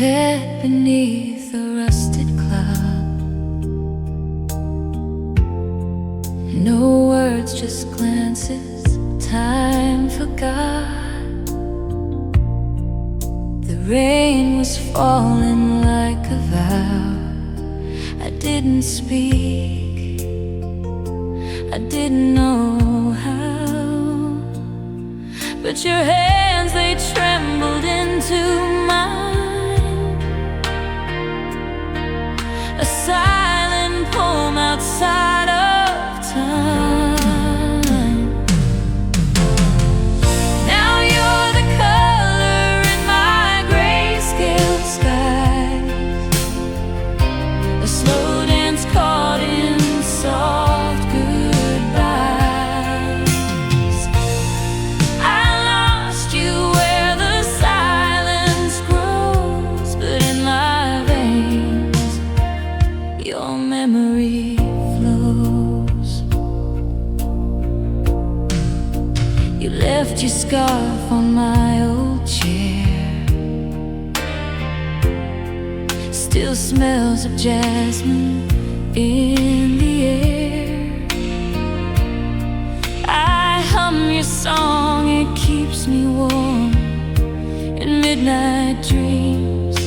met beneath a rusted cloud. No words, just glances, time forgot. The rain was falling like a vow. I didn't speak, I didn't know how, but your hands, they trembled into mine. A silent poem outside of time. Now you're the color in my grayscale skies, a slow dance caught in soft goodbyes. I lost you where the silence grows, but in my veins your memory flows. You left your scarf on my old chair, still smells of jasmine in the air. I hum your song, it keeps me warm in midnight dreams.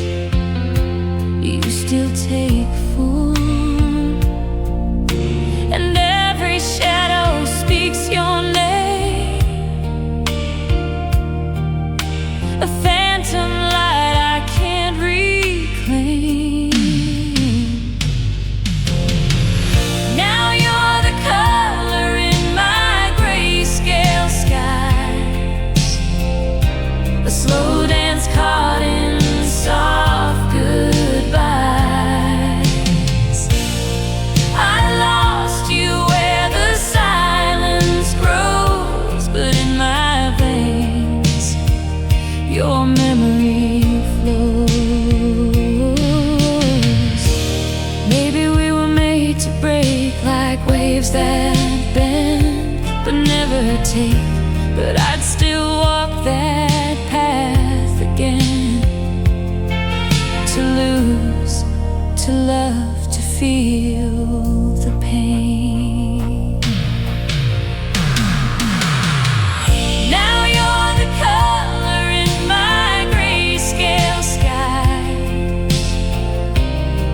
You still take form, and every shadow speaks your name. A phantom light I can't reclaim. Now you're the color in my grayscale skies, a slow dance caught in soft goodbyes. I lost you where the silence grows, but in my veins your memory flows. Maybe we were made to break like waves that bend but never take, but I'd still walk that path again. To lose, to love, to feel the pain. Now you're the color in my grayscale skies,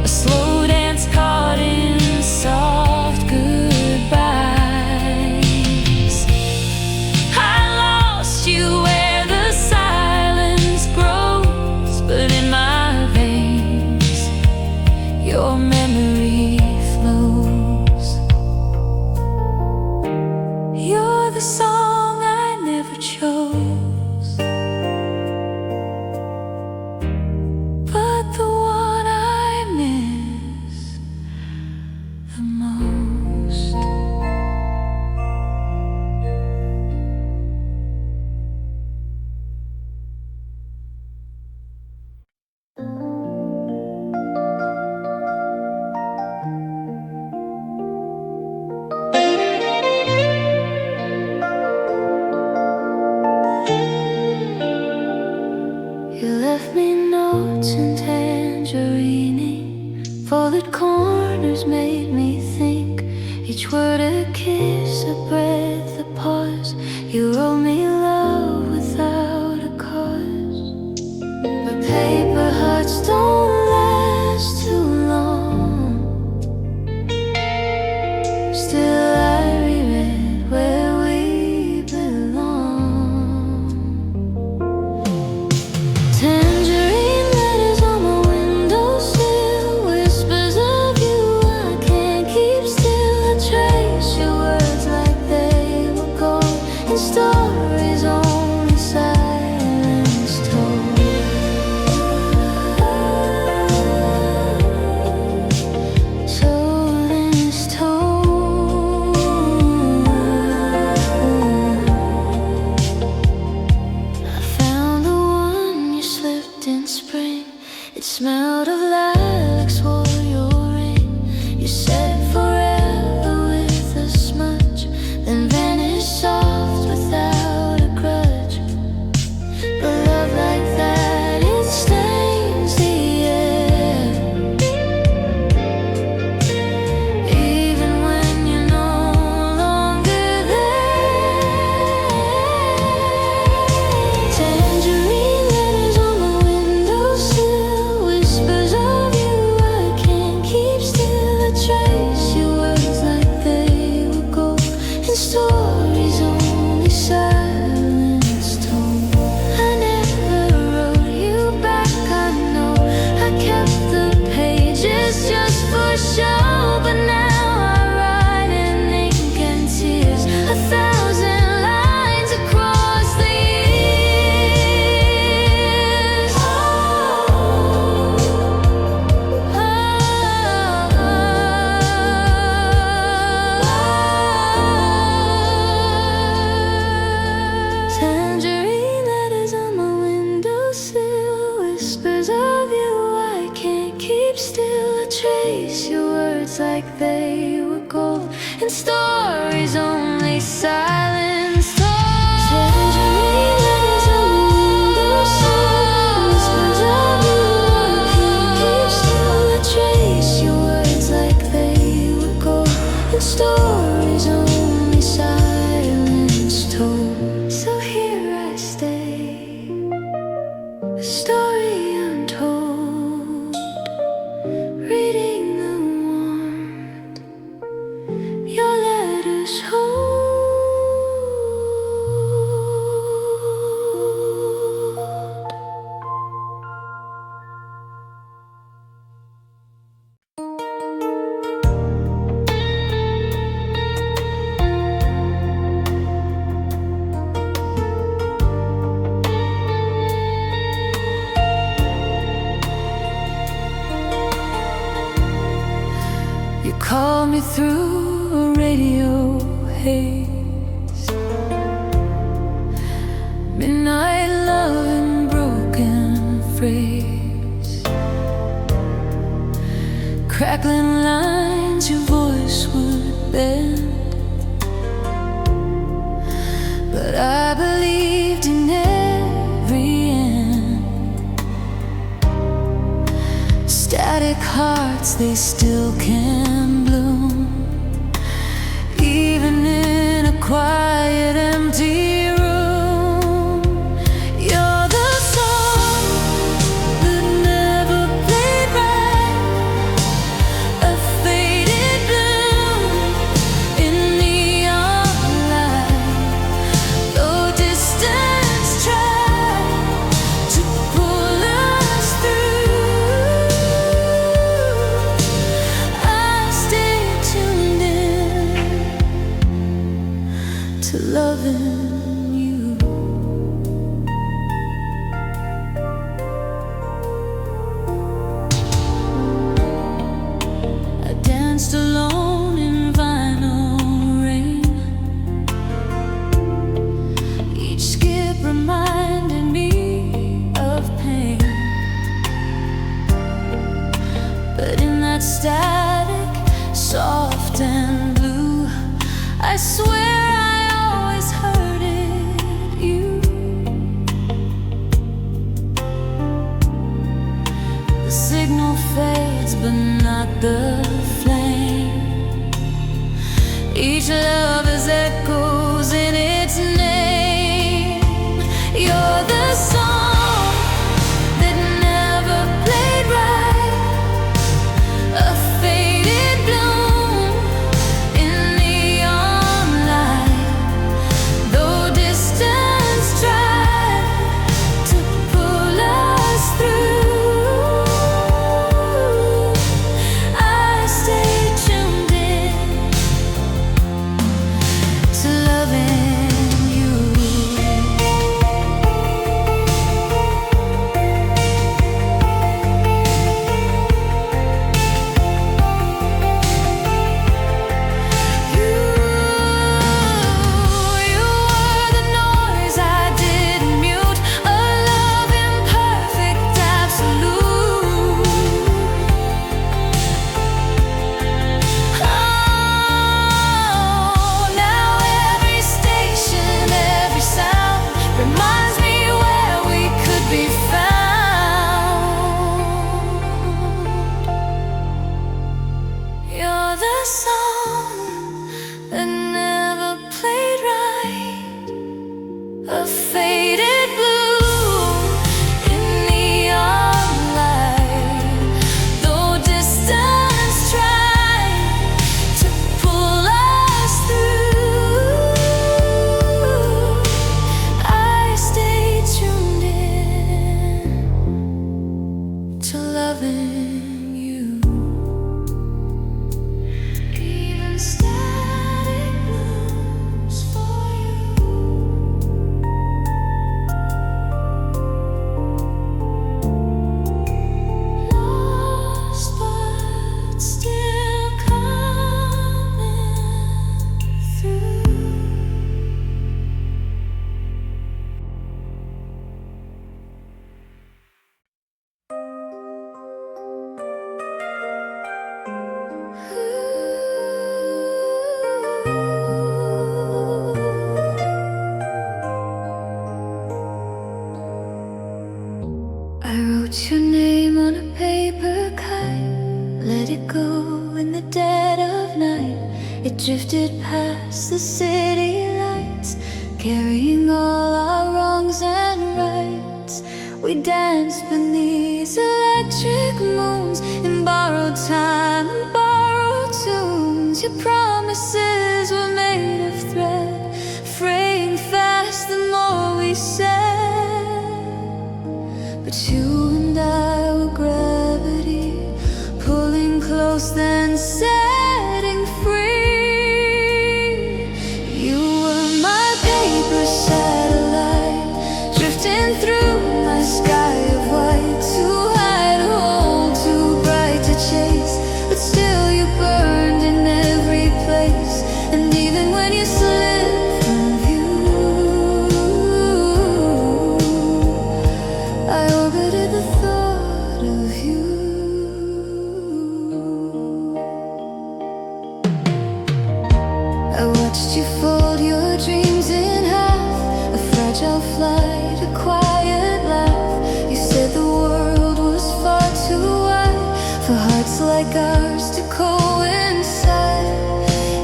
a slow dance caught in soft goodbyes. I lost you where the silence grows, but in my veins your memory flows. You're the song I never chose, but the one I miss the most. You left me notes in tangerine, folded corners made me think. Each word a kiss, a breath, a pause. You wrote me love without a cause. But paper hearts don't last too long. Still I reread where we belong. Tangerine letters on my windowsill, whispers of you I can't keep still. I trace your words like they were gold in stories. show, but now I write in ink and tears, 1,000 lines across the years. Tangerine letters on my windowsill, whispers of you I can't keep still. I trace your words like they were gold, and stories only silence told. Tangerine letters on my windowsill, whispers of you I can't keep still. I trace your words like they were gold, and stories only silence told. So here I stay, a story untold, reading the warmth your letters hold. You call me through a radio haze, midnight love in broken phrase, crackling lines your voice would bend. But I believed in every end. Static hearts, they still can bloom, even in a quiet, empty room. You're the song that never played right, a faded bloom in neon light. Though distance tried to pull us through, I stay tuned in to loving you. I danced alone in vinyl rain. Each skip reminded me of pain. But in that static, soft and blue, I swear I always heard it, you. The signal fades, but not the flame. Each love has echoes in its name. You're the song that never played right, a faded bloom in neon light. Though distance tried to pull us through, I stay tuned in to loving you. You were the noise I didn't mute, a love imperfect, absolute. Oh, now every station, every sound reminds me where we could be found. You're the song that never played right, a faded blue in neon light. Though distance tried to pull us through, I stay tuned in to loving you. it go in the dead of night? It drifted past the city lights, carrying all our wrongs and rights. We danced beneath electric moons in borrowed time and borrowed tunes. Your promises were made of thread, fraying fast the more we said. But you and I were gravity, pulling close then setting free. You were my paper satellite, drifting through my sky of white. Too high to hold, too bright to chase, but still you burned in every place. And even when you slipped from view, I orbited the thought of you. I watched you fold your dreams in half, a fragile flight, a quiet laugh. You said the world was far too wide for hearts like ours to coincide.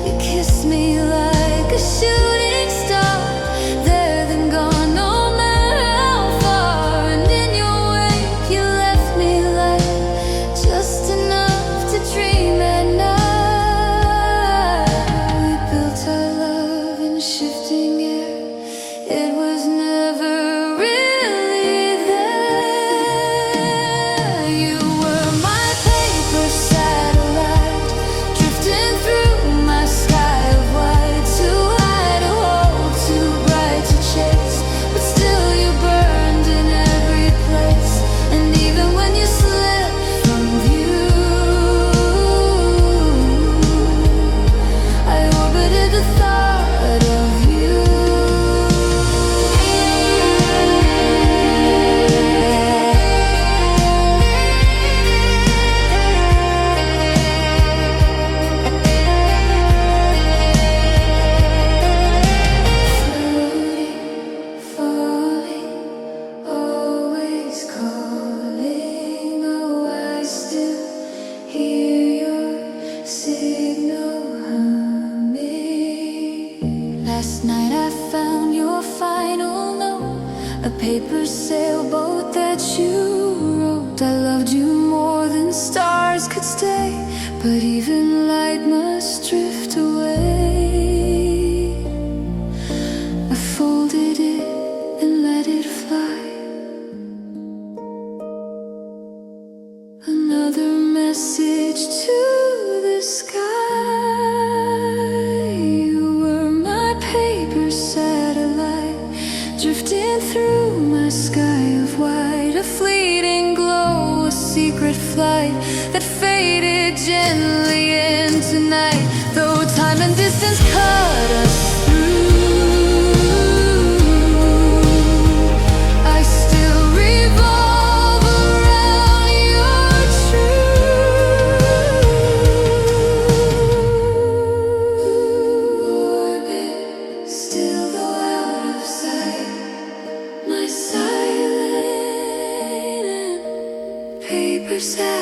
You kissed me like a shooting star, there then gone no matter how far. And in your wake you left me light, just enough to dream at night. We built our love in shifting air, it was never really there. You were my paper satellite, drifting through my sky of white. Too high to hold, too bright to chase, but still you burned in every place. And even when you slipped from view, I orbited the thought of you. Floating, falling, always calling. Oh, I still hear your signal humming. Last night I found your final note, a paper sailboat that you wrote. I loved you more than stars could stay, but even light must drift away. I folded it and let it fly, another message to the sky. You were my paper satellite, drifting through my sky of white. A fleeting glow, a secret flight that faded gently into night. Though time and distance cut us through, I still revolve around your truth. Orbit, still though out of sight, my silent and paper satellite.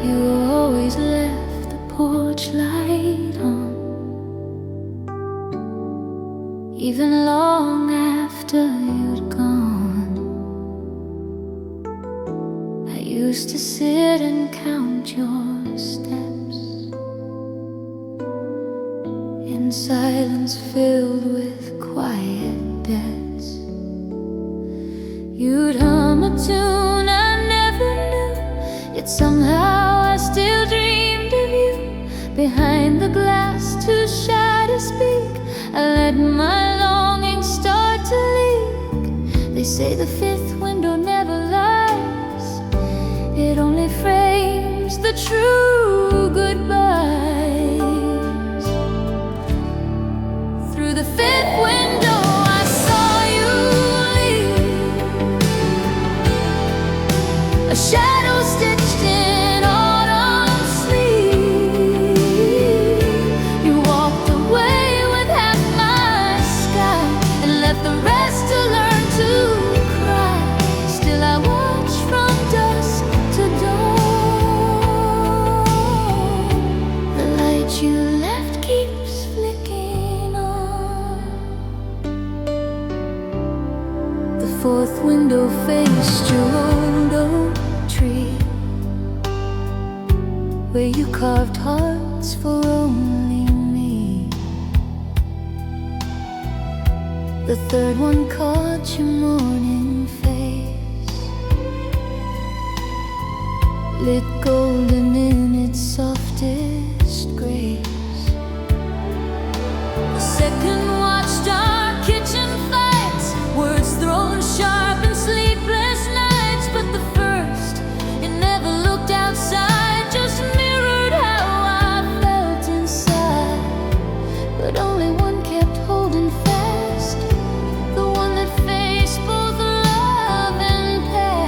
You always left the porch light on, even long after you'd gone. I used to sit and count your steps in silence filled with quiet depths. You'd hum a tune I never knew, yet somehow I still dreamed of you. Behind the glass, too shy to speak, I let my longing start to leak. They say the fifth window never lies, it only frays the true goodbyes. Through the fifth window I saw you leave, a shadow stitched in autumn sleep. You walked away with half my sky and left the rest to learn to cry. Still I watch from dusk to dawn. The light you left keeps flicking on. The fourth window faced your old oak tree, where you carved hearts for only me. The third one caught your morning face, lit golden in its softest grace. The second watched our kitchen fights, words thrown sharp and sleepless nights. But the first, it never looked outside, just mirrored how I felt inside. But only one kept holding fast, the one that faced both love and past.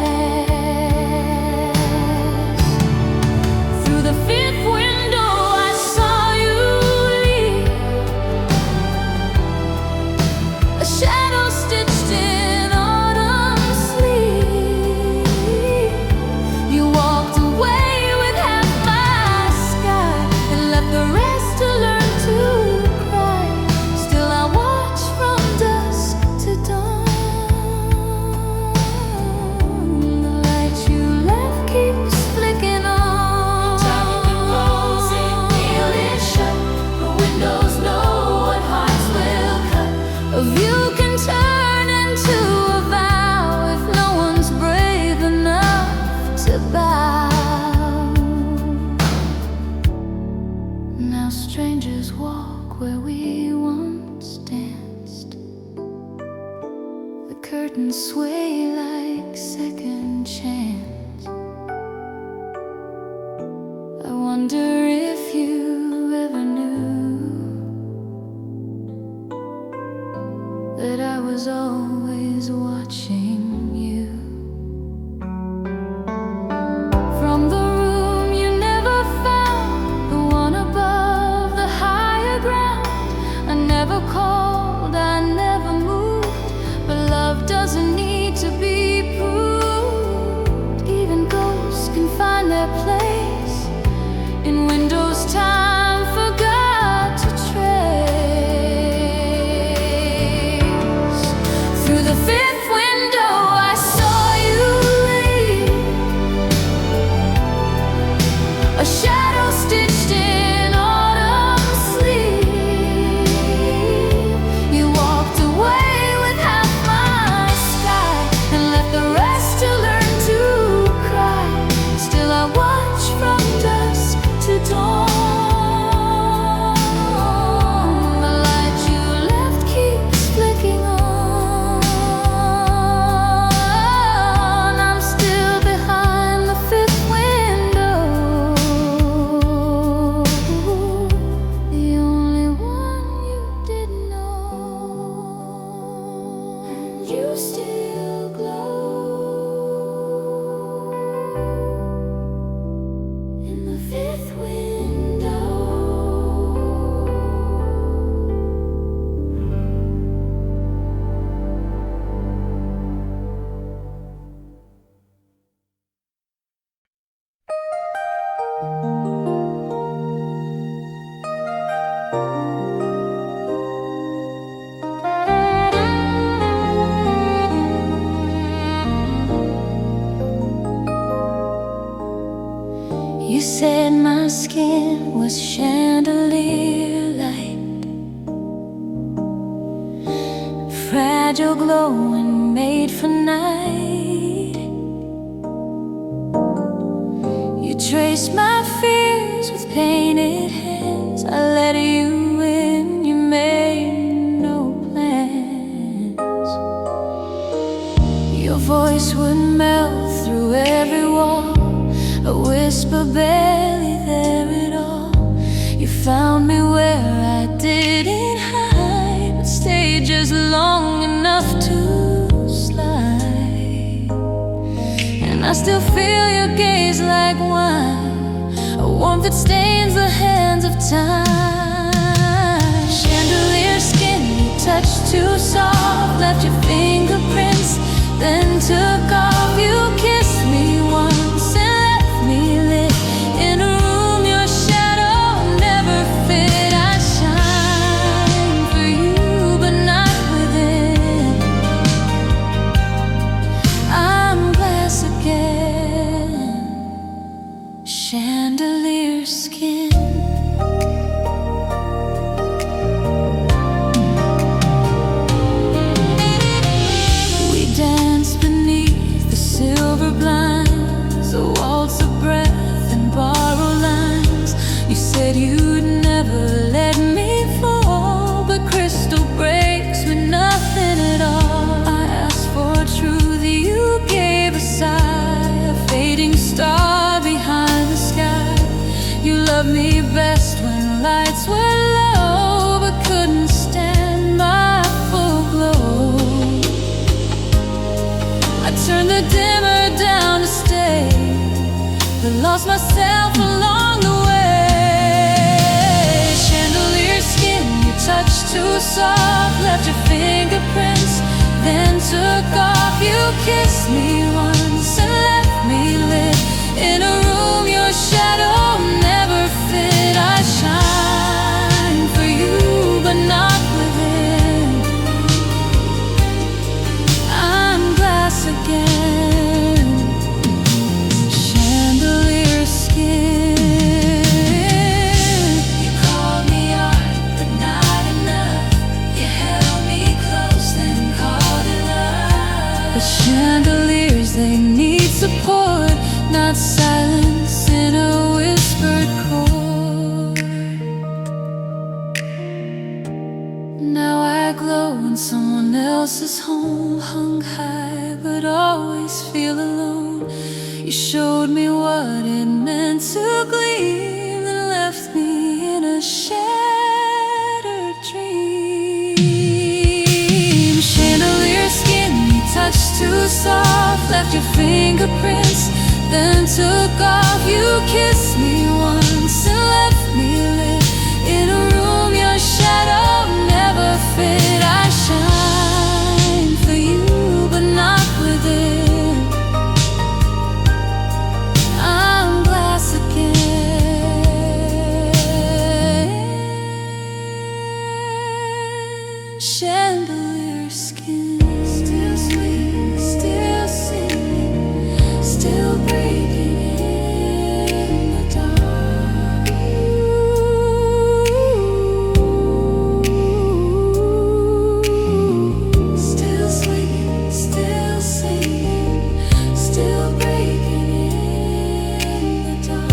Through the fifth window I saw you leave, a shadow stitched in autumn sleep. You walked away with half my sky and left the rest to learn to cry. Still I watch from dusk to dawn. The light you left keeps flicking on. Time closing, feel it shut. The windows know what hearts will cut. A view can turn into a vow if no one's brave enough to bow. Now strangers walk where we once danced. The curtains sway like second chance. I wonder if you ever knew that I was always watching you. From the room you never found, the one above the higher ground. I never called, I never moved, but love doesn't need to be proved. Even ghosts can find their place in windows time forgot to trace. Through the fifth window I saw you leave, a shadow stitched in autumn sleep. You walked away with half my sky and left the rest to learn to cry. Still I watch from dusk to dawn. The light you left keeps flicking on. I'm still behind the fifth window, the only one you didn't know. And you still glow in the fifth window. You said my skin was chandelier light, fragile, glowing, made for night. You traced my fears with painted hands. I let you in, you made no plans. Your voice would melt through every wall, a whisper barely there at all. You found me where I didn't hide, but stayed just long enough to slide. And I still feel your gaze like wine, a warmth that stains the hands of time. Chandelier skin, you touched too soft, left your fingerprints, then took off. You kissed me once and left me lit in a room your shadow never fit. I shine for you, but not within. I'm glass again, chandelier skin. Silver blinds, a waltz of breath and borrowed lines. You said you'd never let me fall, but crystal breaks with nothing at all. I asked for truth, you gave a sigh, a fading star behind the sky. You loved me best when lights were low, but couldn't stand my full glow. I turned the dimmer down to stay, but lost myself along the way. Chandelier skin, you touched too soft, left your fingerprints, then took off. You kissed me once and left me lit in a room your shadow never fit. I shine for you, but not within. I'm glass again, chandelier skin. You called me art, but not enough. You held me close, then called it love. But chandeliers, they need support, not silence in a whispered chord. Now I glow in someone else's home, hung high but always feel alone. You showed me what it meant to gleam, then left me in a shattered dream. Chandelier skin, you touched too soft, left your fingerprints, then took off. You kissed me once and left me lit in a room your shadow never fit. I shine for you, but not within. I'm glass again, chandelier skin. Still sweet, still singing, still breathing in the dark. Still swinging, still singing, still breathing in the dark.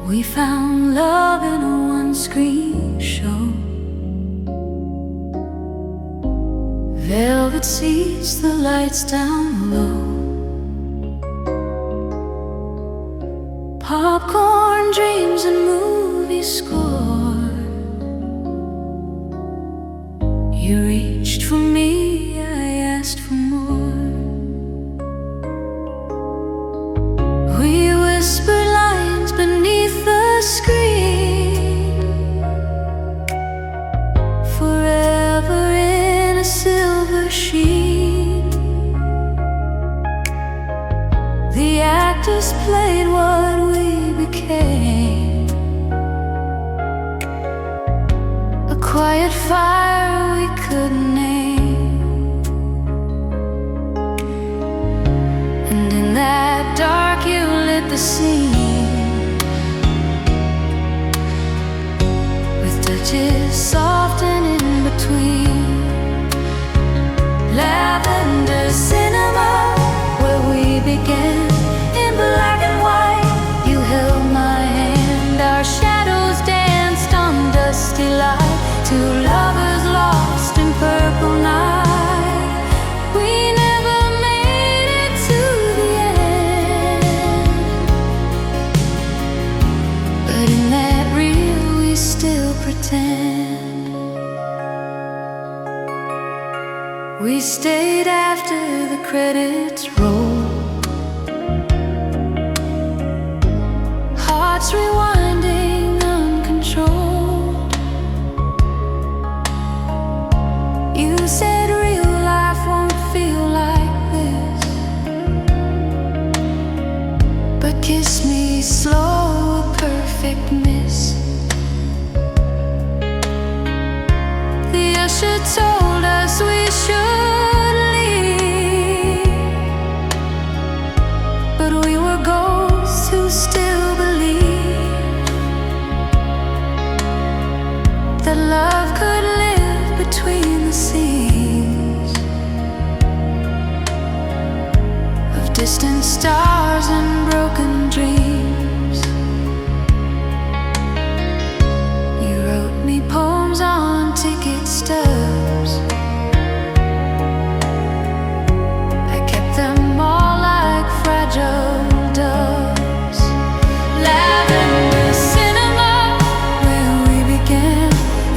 We found love in a one-screen show. Velvet seats, the lights down low. Popcorn dreams and movie score. You reached for me, I asked for more. We whispered lines beneath the screen, forever in a silver sheen. The actors played what we became, a quiet fire we couldn't name. And in that dark you lit the scene. pretend. We stayed after the credits rolled, hearts rewinding uncontrolled. You said real life won't feel like this, but kiss me slow, a perfect miss. The usher told us we should leave, but we were ghosts who still believed that love could live between the seams of distant stars and broken dreams. You wrote me poems on ticket stubs. I kept them all like fragile doves. Lavender Cinema, where we began,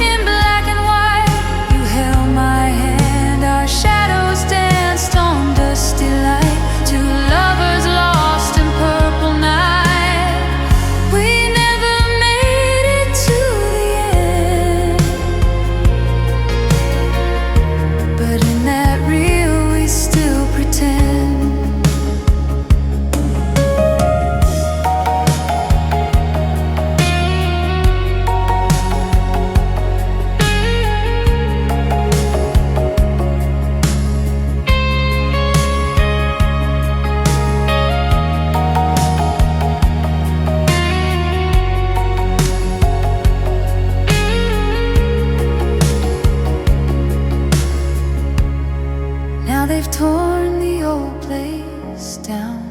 in black and white. You held my hand, our shadows danced on dusty light. Two lovers lost in purple night. We never made it to the end, but in that reel we still pretend. Now they've torn the old place down,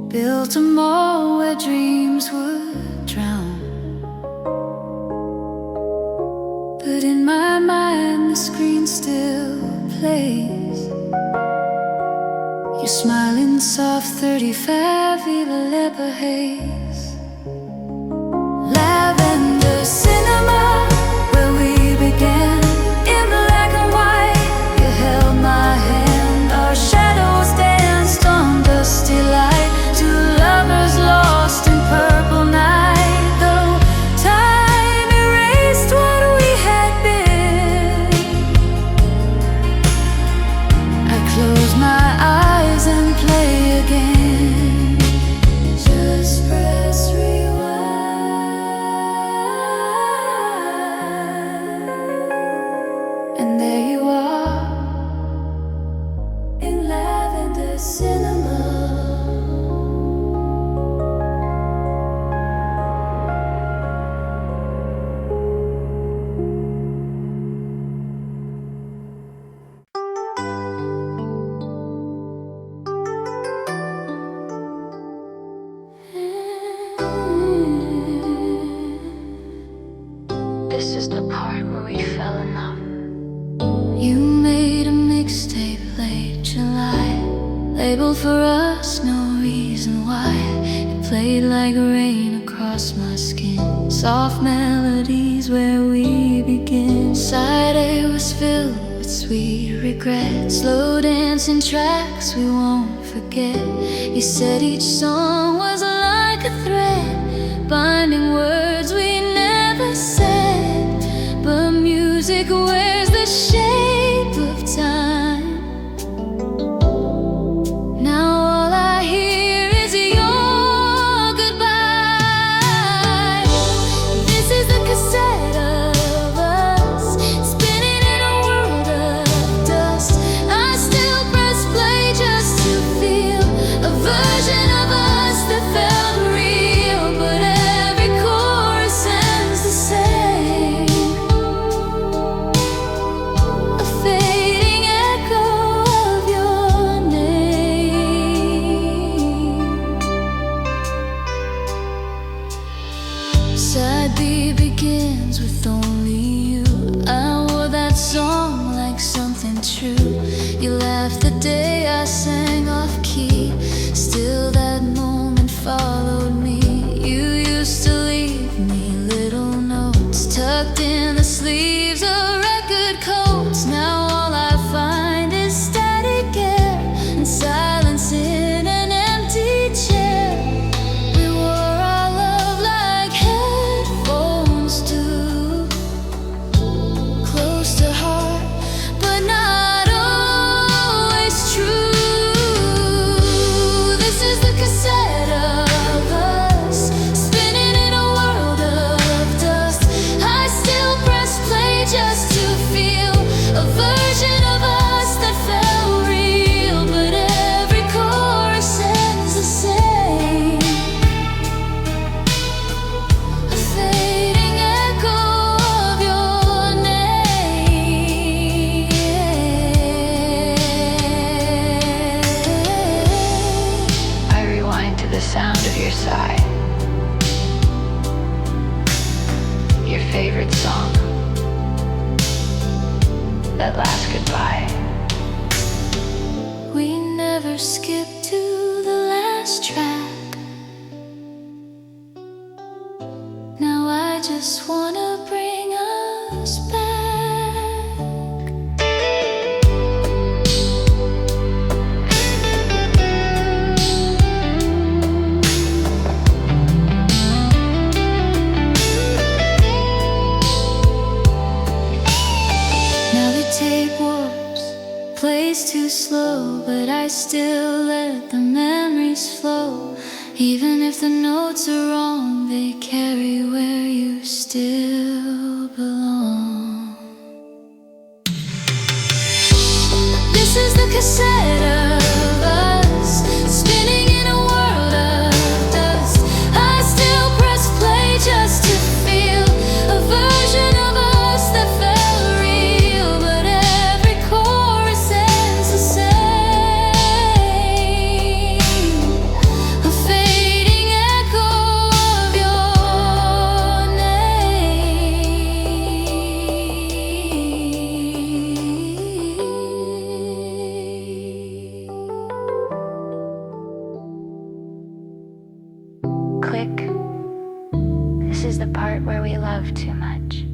built a mall where dreams would drown. But in my mind the screen still plays. You're smiling soft 35 Viva Leopard haze. Lavender Cinema, where we began, in black and white. You held my hand, our shadows danced on dusty light. Two lovers lost in purple night. Though time erased what we had been, I close my eyes and play again. Just press rewind, and there you are in Lavender Cinema. This is the part where we fell in love. You made a mixtape late July, labeled for us, no reason why. It played like rain across my skin, soft melodies where we begin. Side A was filled with sweet regret, slow dancing tracks we won't forget. You said each song was like a thread, binding words we never said. But music wears the shape of time. Now all I hear is your goodbye. This is the cassette of us, spinning in a world of dust. I still press play just to feel a version of us that felt real. But every chorus ends the same, a fading echo of your name. Side B begins with only you. I wore that song like something true. You laughed the day I sang off key. Still that moment followed me. You used to leave your side. Your favorite song, that last goodbye. We never skipped to the last track. Now I just wanna bring us back. Plays too slow, but I still let the memories flow. Even if the notes are wrong, they carry where you still belong. This is the cassette of us, spinning in a world of dust. I still press play just to feel a version of us that felt real, but every chorus ends the same. A fading echo of your name. Click. This is the part where we love too much.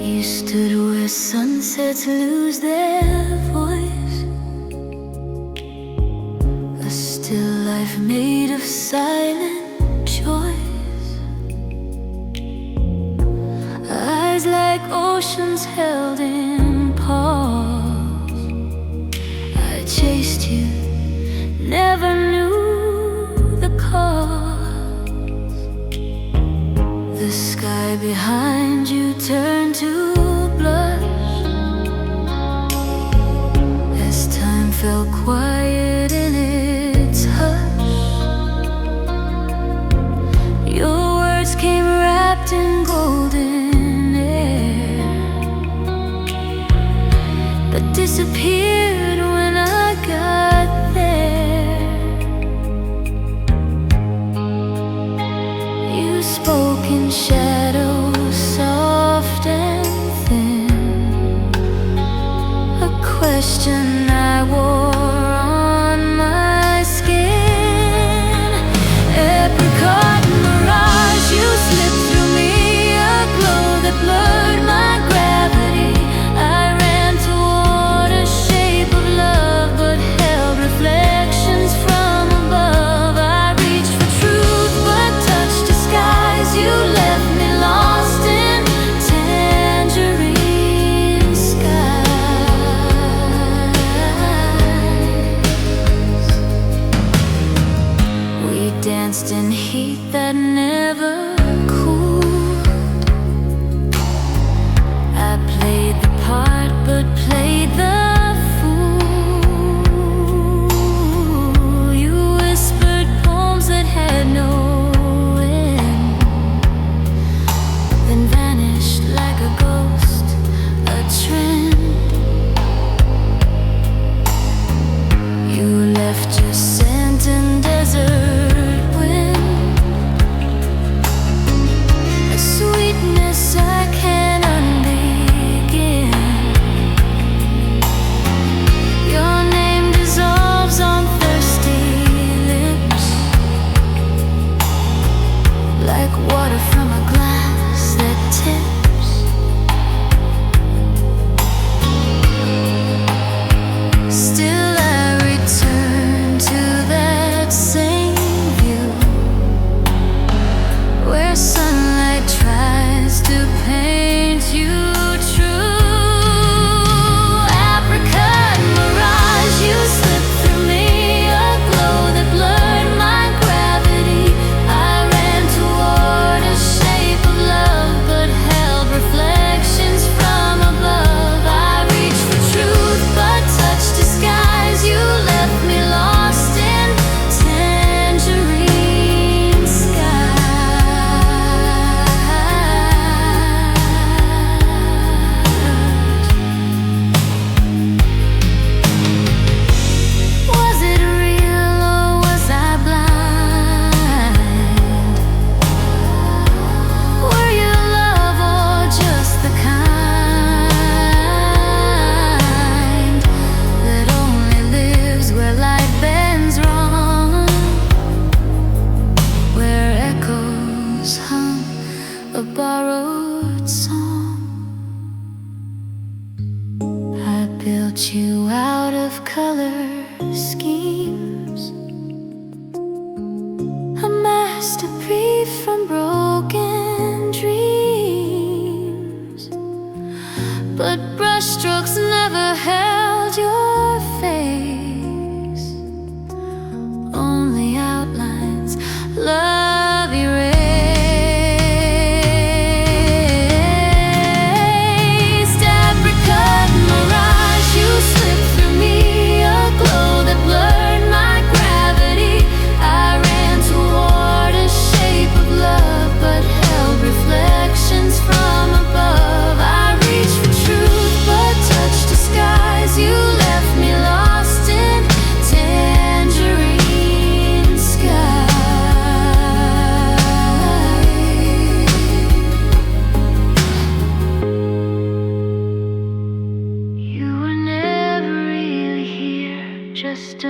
You stood where sunsets lose their voice, a still life made of silent choice. Eyes like oceans held in pause. I chased you, never knew the cause. The sky behind you turned to blush as time fell quiet in its hush. Your words came wrapped in golden air, but disappeared when I got there. You spoke in shadows, soft and thin, a question I wore on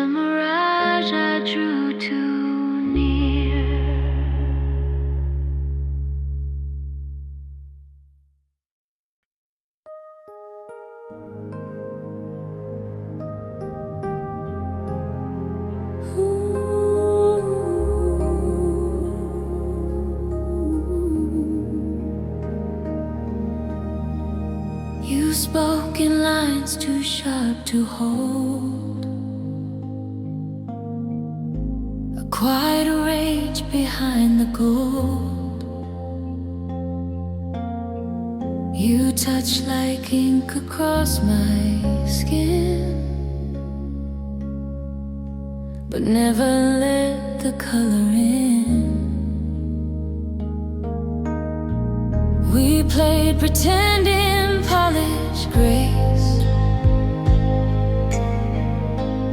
a mirage I drew too near. You spoke in lines too sharp to hold, a quiet rage behind the gold. You touch like ink across my skin, but never let the color in. We played pretending polished grace,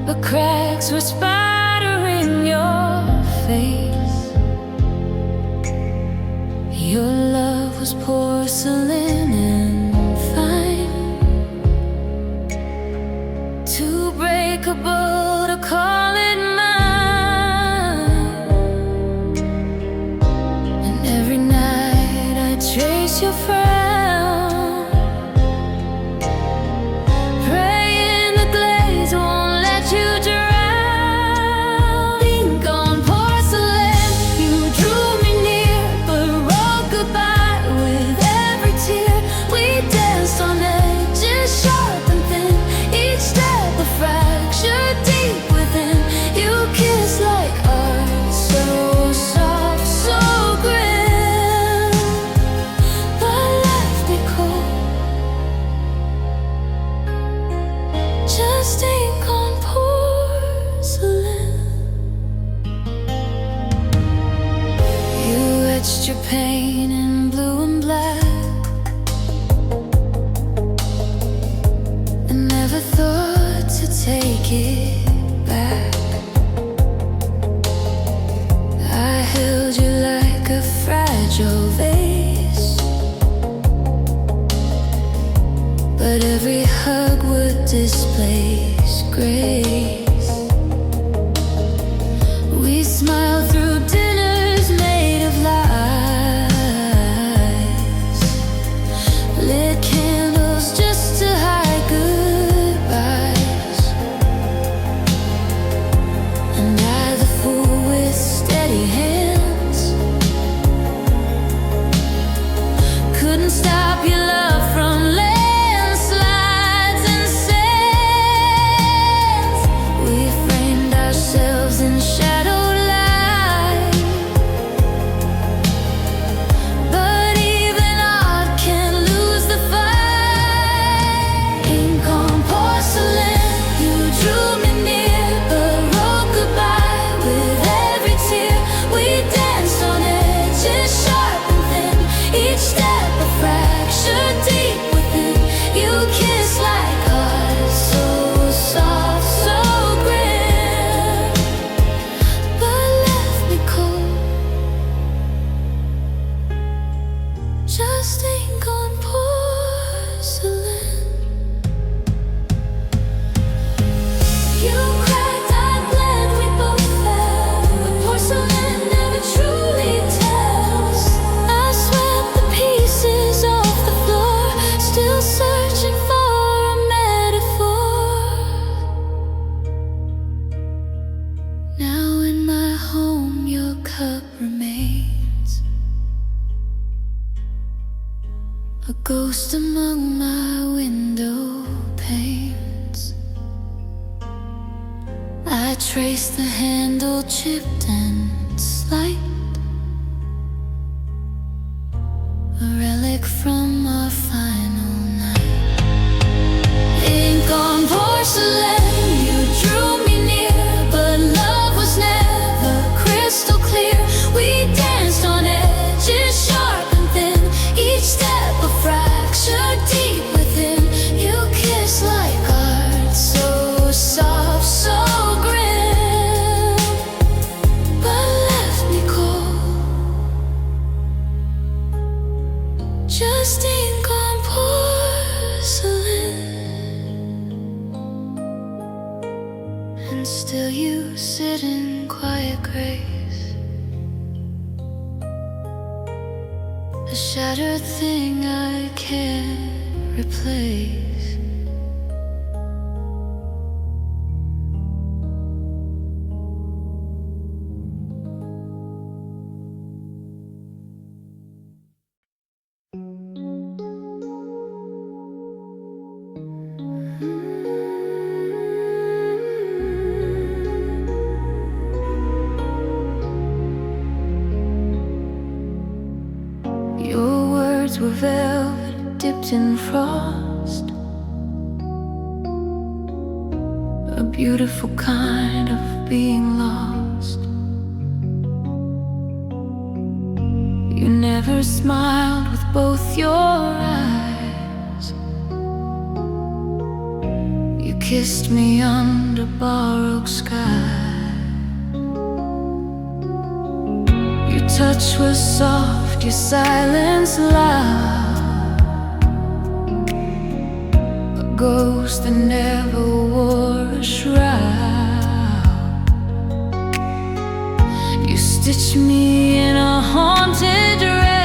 but cracks were spattering your face. Your love was porcelain and fine, too breakable to call it mine. And every night I trace your frown, your pain in blue and black, and never thought to take it back. I held you like a fragile vase, but every hug would displace grace. We smiled through dinners made of lies, lit candles just to hide goodbyes. And I, the fool with steady hands, couldn't stop your love from landslides and sands. We framed ourselves in shadow light, but even art can't lose the fight. Ink on porcelain, you drew me near, but wrote goodbye with every tear. We danced on edges sharp and thin, each step a fracture deep within. You kissed like art, so soft, so grim, but left me cold. Just ink on porcelain. You cracked, I bled, we both fell, but porcelain never truly tells. I swept the pieces off the floor, still searching for a metaphor. Now in my home your cup remains, a ghost among my window panes. I trace the handle chipped and slight, a relic from our final night. Ink on porcelain, you drew me near, but love was never crystal clear. We danced on edges sharp and thin, each step a fracture deep within. You kissed like art, so soft, so grim, but left me cold. Just Will you sit in quiet grace? A shattered thing I can't replace. Were velvet dipped in frost, a beautiful kind of being lost. You never smiled with both your eyes. You kissed me under borrowed sky. Your touch was soft, your silence loud, a ghost that never wore a shroud. You stitched me in a haunted dress,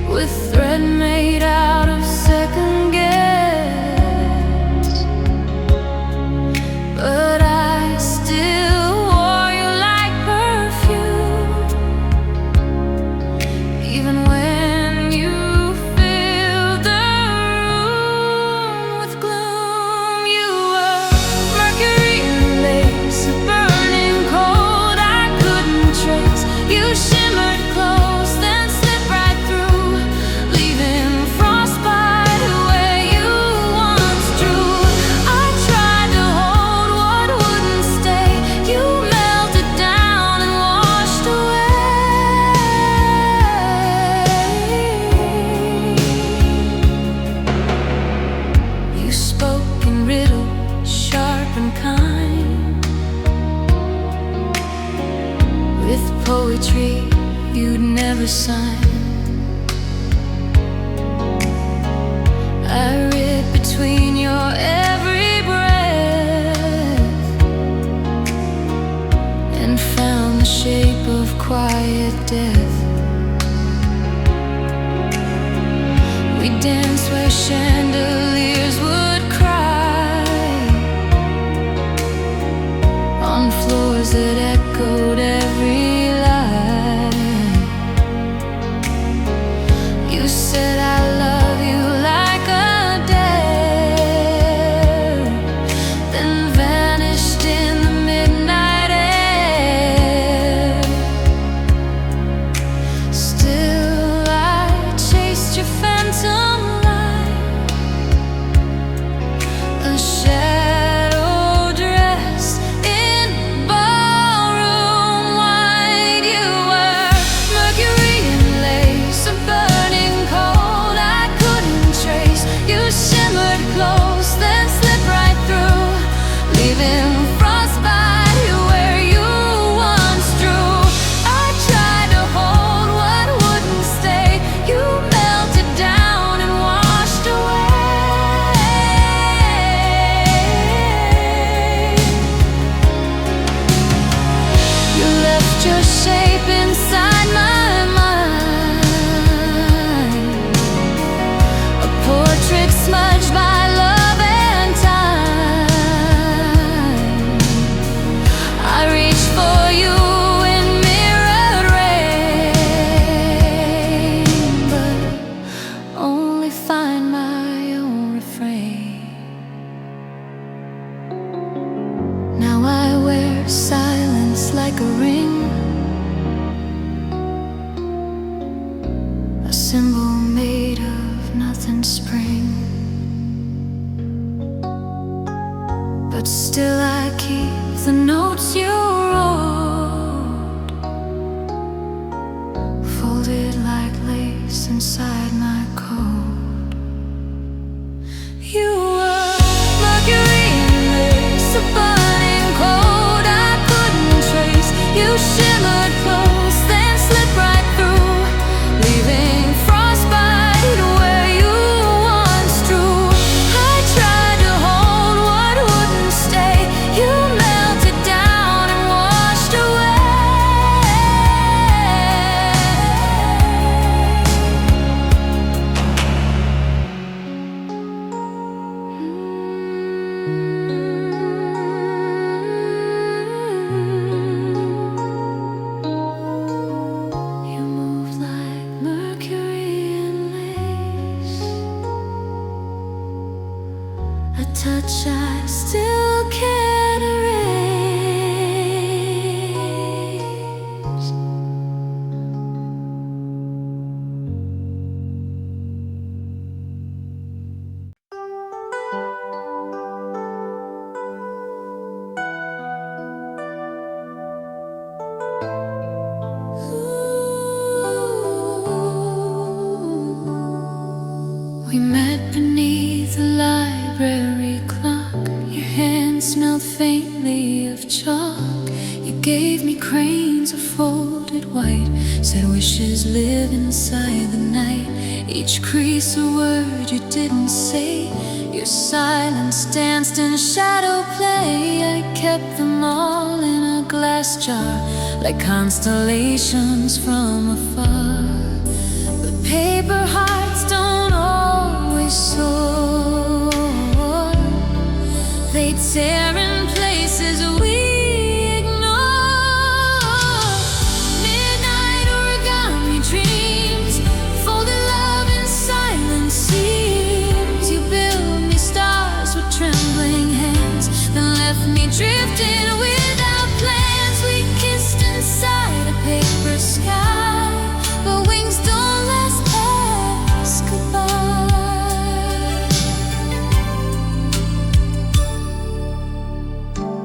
with thread made out of second guess. But I still wore you like perfume, even when you filled the room with gloom. You were Mercury and lace, a burning cold I couldn't trace. You shimmered close, then slipped right through, leaving frostbite where you once drew. I tried to hold what wouldn't stay. You melted down and washed away. You spoke in riddles, sharp and kind, with poetry you'd never sign. I read between your every breath and found the shape of quiet death. We danced where chandeliers would cry, on floors that echoed every line. You said I love you like a dare, then vanished in the midnight air. Still I chased your phantom light, a shadow dress in ballroom white. You were Mercury and lace, a burning cold I couldn't trace. You shimmered close, then slipped right through, leaving frostbite where you once drew. I tried to hold what wouldn't stay. You melted down and washed away. You left your shape inside my mind, a portrait smudged by love and time. I reached for you in mirrored rain, but only find my own refrain. Now I wear silence like a ring, a symbol made of nothing spring. But still I keep the notes you wrote, folded like lace inside my coat. You were Mercury and lace, a burning cold I couldn't trace. You shimmered close, then slipped right through, leaving frostbite where you once drew. I tried to hold what wouldn't stay. smelled faintly of chalk. You gave me cranes of folded white, said wishes live inside the night. Each crease a word you didn't say. Your silence danced in shadow play. I kept them all in a glass jar, like constellations from afar. But paper hearts don't always soar. They tear in places we ignore. Midnight origami dreams, folded love in silent seams. You built me stars with trembling hands, then left me drifting without plans. We kissed inside a paper sky, but wings don't last past goodbye.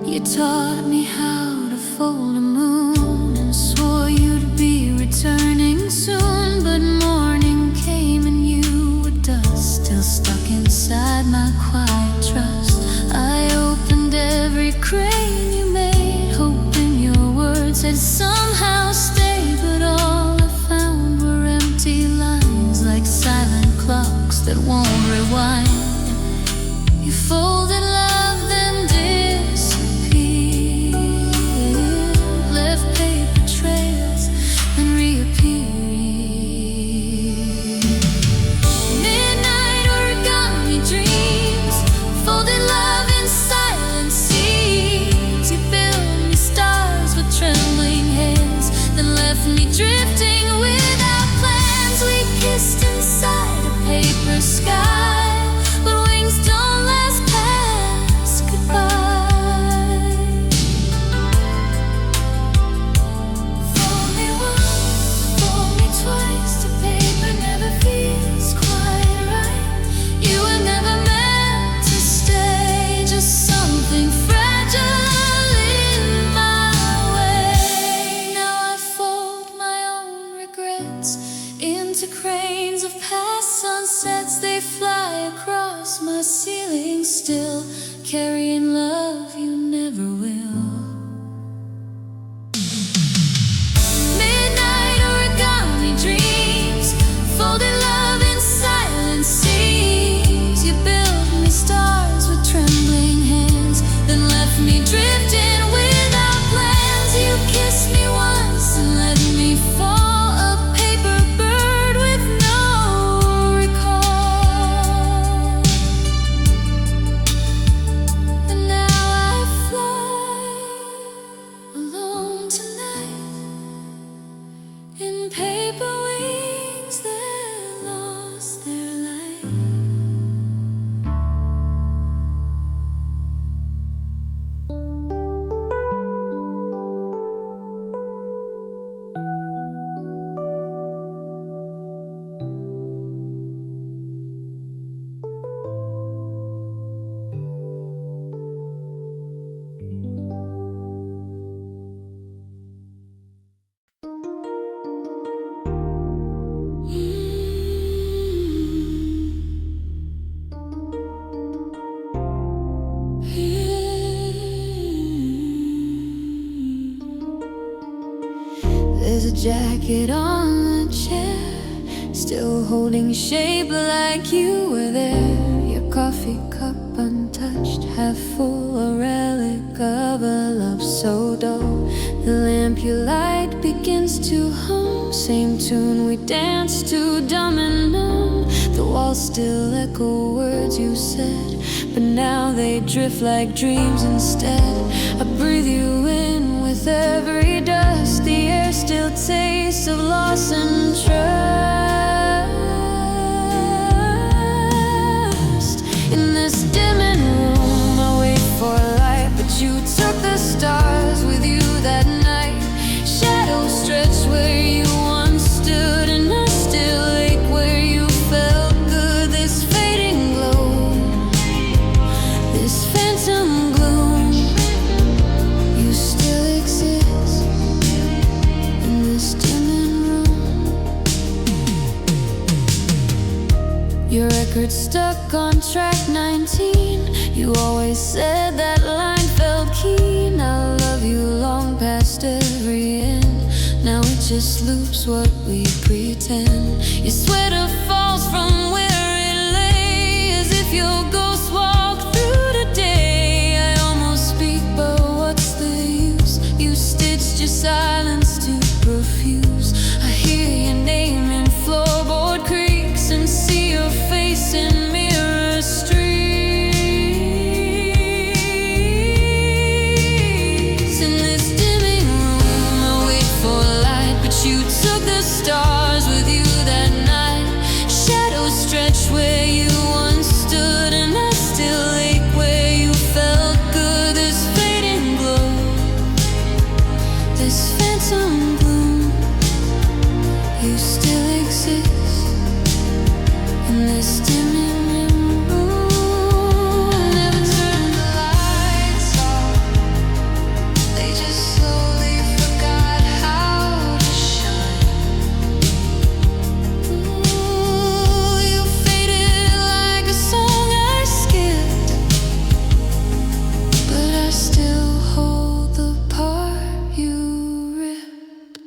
You taught me how to fold a moon and swore you'd be returning soon. But morning came and you were dust, still stuck inside my quiet trust. I opened every crane you made, hoping your words had somehow stayed. But all I found were empty lines, like silent clocks that won't rewind. You folded love, then disappeared, left paper trails and reappeared. Midnight origami dreams, folded love in silent seams. You built me stars with trembling hands, then left me drifting without plans. We kissed inside a paper sky, but wings don't last past goodbye. Fold me once, fold me twice, the paper never feels quite right. You were never meant to stay, just something fragile in my way. Now I fold my own regrets into cranes of past sunsets. They fly across my ceiling, still carrying love you never will. Midnight origami dreams, folded love in silent seams. You built me stars with trembling hands, then left me drifting without plans. You kissed me once and let me fall, a paper bird with no recall. And now I fly alone tonight, in paper wings that lost their light. There's a jacket on the chair, still holding shape like you were there. Your coffee cup untouched, half full, a relic of a love so dull. The lamp you light begins to hum, same tune we danced to, dumb and numb. The walls still echo words you said, but now they drift like dreams instead. I breathe you in with every dust, the air still tastes of loss and trust. In this dimming room I wait for light, but you took the stars with you that night. Shadows stretch where you once stood, and I still ache where you felt good. This fading glow, this phantom gloom, you still exist in this dimming room. Your record stuck on track 19. You always said that line felt just lose what we pretend. Your sweater falls from where it lay, as if your ghost walked through the day. I almost speak, but what's the use? You stitched your silence to perfuse. I hear your name in floorboard creaks and see your face in mirror streets. In this dimming room I wait for light, but you took the stars with you that night. Shadows stretch where you once stood, and I still ache where you felt good. This fading glow, this phantom gloom, you still exist in this dimming room. I never turned the lights off, they just slowly forgot how to shine. Ooh, you faded like a song I skipped, but I still hold the part you ripped.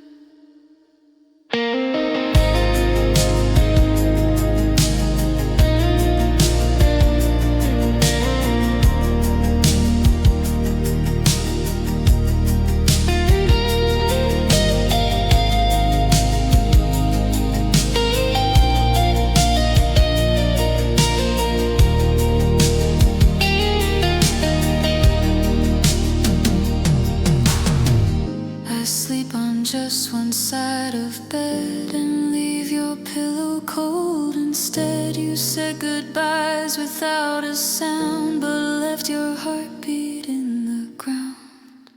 I sleep on just one side of bed and leave your pillow cold instead. You said goodbyes without a sound, but left your heartbeat in the ground.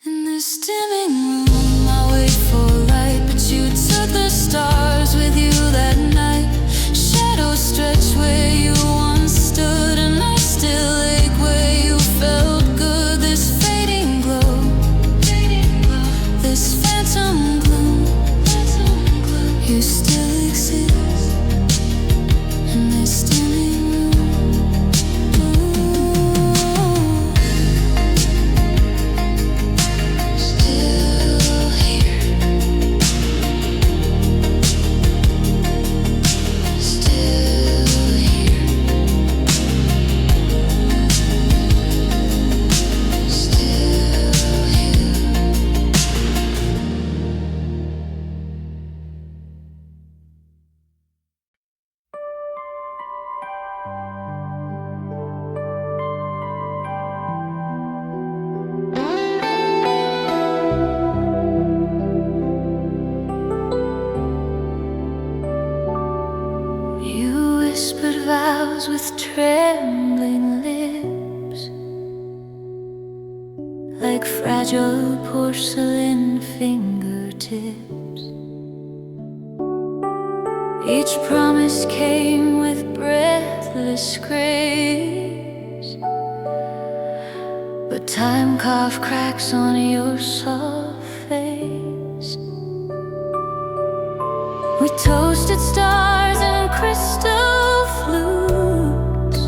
In this dimming room I wait for light, but you took the stars with you that night. Shadows stretch where you once stood, and I still ache where you felt good. This fading glow, this phantom gloom, you still exist in this dimming room. Still here, still here, still here. You whispered vows with trembling lips, like fragile porcelain fingertips. Each promise came with breathless grace, but time carved cracks on your soft face. We toasted stars and crystal flutes,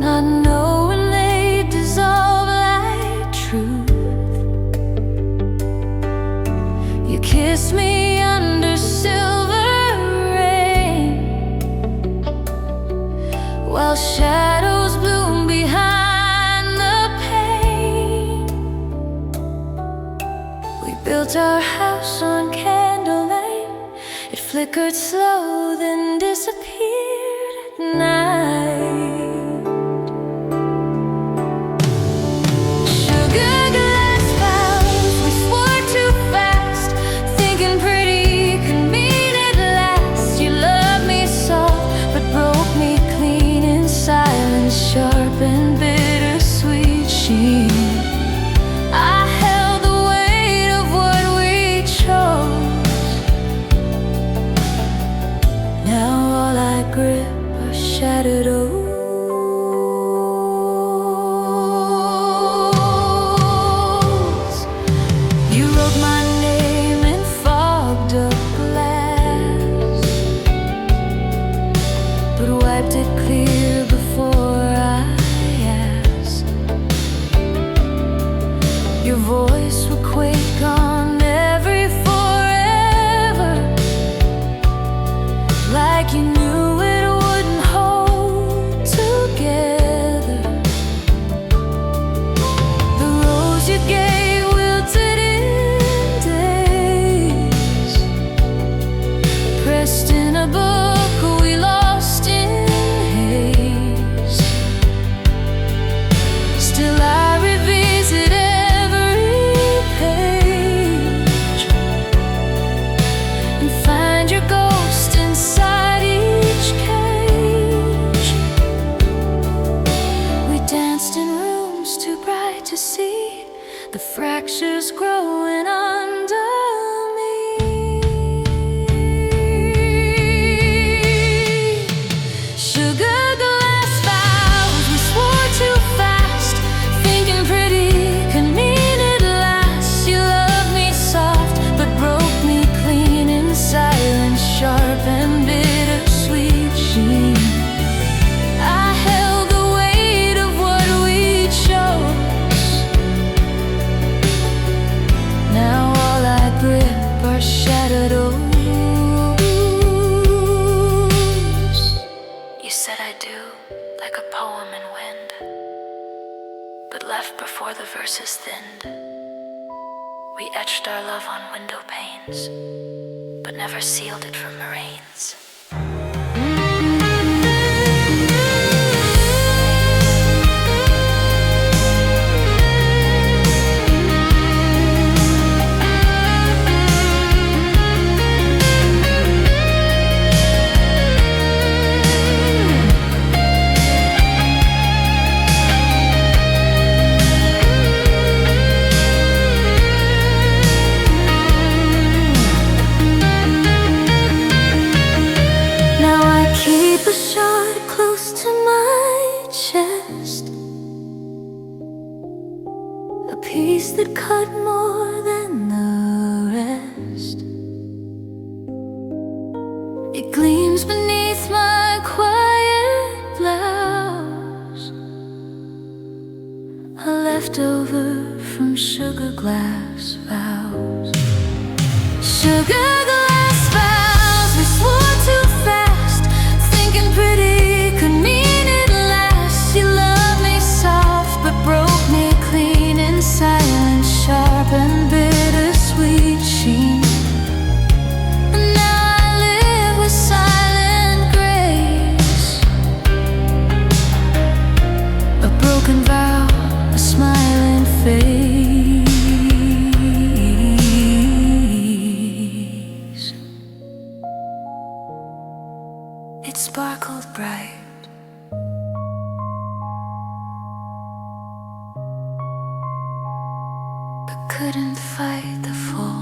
not knowing they'd dissolve like truth. You kissed me under silver rain, while shadows bloom behind the pain. We built our house on candlelight, it flickered slow then disappeared at night. Sugarglass vows, we swore too fast, thinking pretty could mean it last. You loved me soft, but broke me clean in silence, sharp and bittersweet sheen. I held the weight of what we chose. Now all I grip are shattered oaks. You wrote my name in fogged up glass, but wiped it clear before I asked. Your voice would quake on eye to see the fractures growing under me. Sugarglass vows, we swore too fast, thinking pretty could mean it lasts. You loved me soft, but broke me clean in silence, sharp and bittersweet sheen. I held the weight of what we chose. Now all I grip are shattered oaks. You said I do, like a poem in wind, but left before the verses thinned. We etched our love on window panes, but never sealed it from rains. A shot close to my chest, a piece that cut more than the rest. It gleams beneath my quiet blouse, a leftover from Sugarglass Vows. Sugarglass vows, we swore too fast, thinking pretty could mean it lasts. You loved me soft, but broke me clean in silence, sharp and bittersweet sheen. And now I live with silent grace, a broken vow, a smiling face. It sparkled bright, but couldn't fight the fall.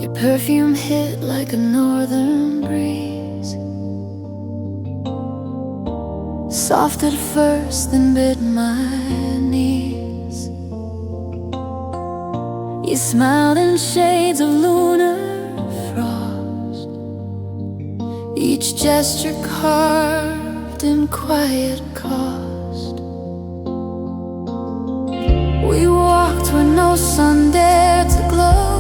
Your perfume hit like a northern breeze, soft at first, then bit my knees. You smiled in shades of lunar frost, each gesture carved in quiet cost. We walked where no sun dared to glow,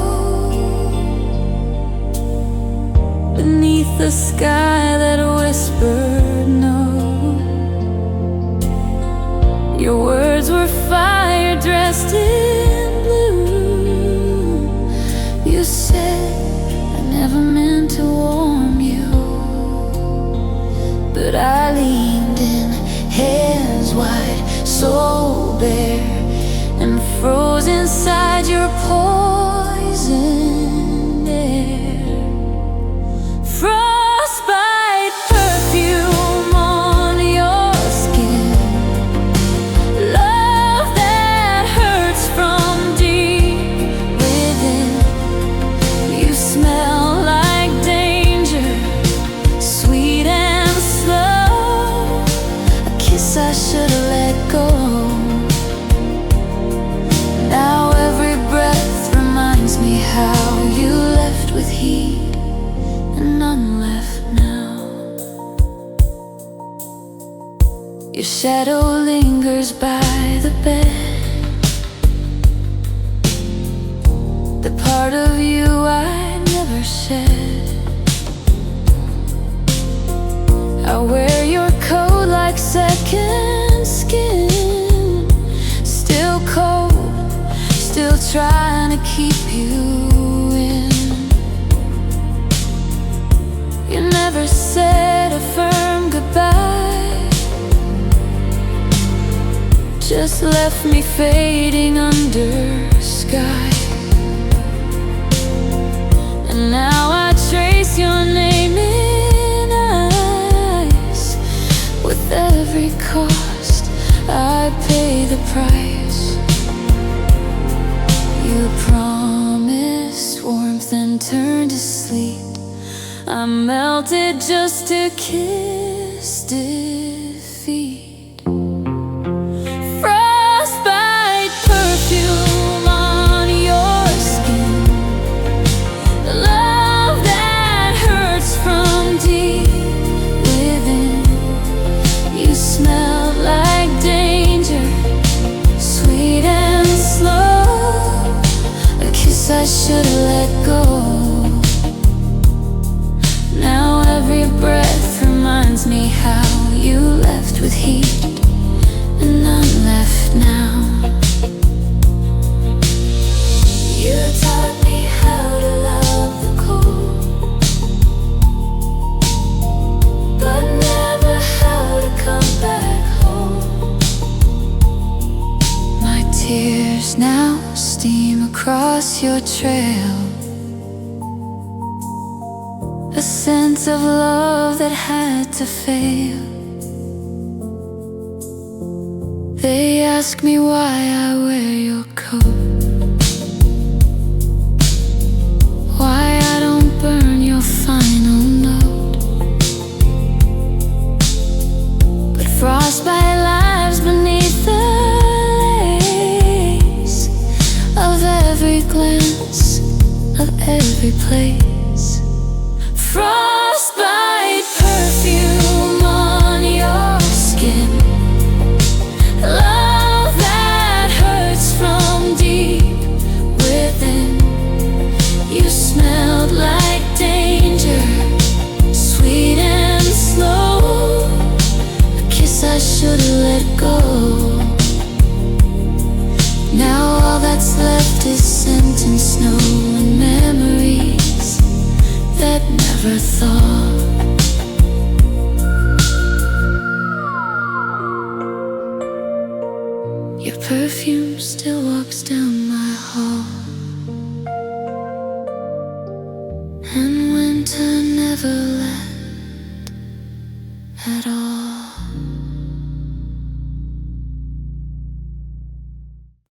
beneath the sky that whispered no. Your words were fire dressed in blue. You said I never meant to warm you, but I leaned in, hands wide, soul bare, and froze inside your poison air. Frostbite perfume on your skin, love that hurts from deep within. You smell like danger, sweet and slow, a kiss I should have let go. Now every breath reminds me how you left with heat and none left now. Your shadow lingers by the bed, the part of you I never shed. I wear your coat like second skin, still cold, still trying to keep you in. just left me fading under sky. And now I trace your name in ice. With every cost I pay the price. You promised warmth and turned to sleep. I melted just to kiss defeat. Frostbite perfume on your skin. Love that hurts from deep within. You smell like danger, sweet and slow. A kiss I should've let go. Now every breath reminds me how you left with heat, and I'm left now. You taught me how to love the cold, but never how to come back home. My tears now steam across your trail. A sense of love that had to fail. They ask me why I wear your coat, why I don't burn your final note. But frostbite lives beneath the lace of every glance, of every place. Frostbite perfume on your skin. Love that hurts from deep within. You smelled like danger, sweet and slow. A kiss I should've let go. Now all that's left is scent and snow and memories that never thought. Your perfume still walks down my hall, and winter never left at all.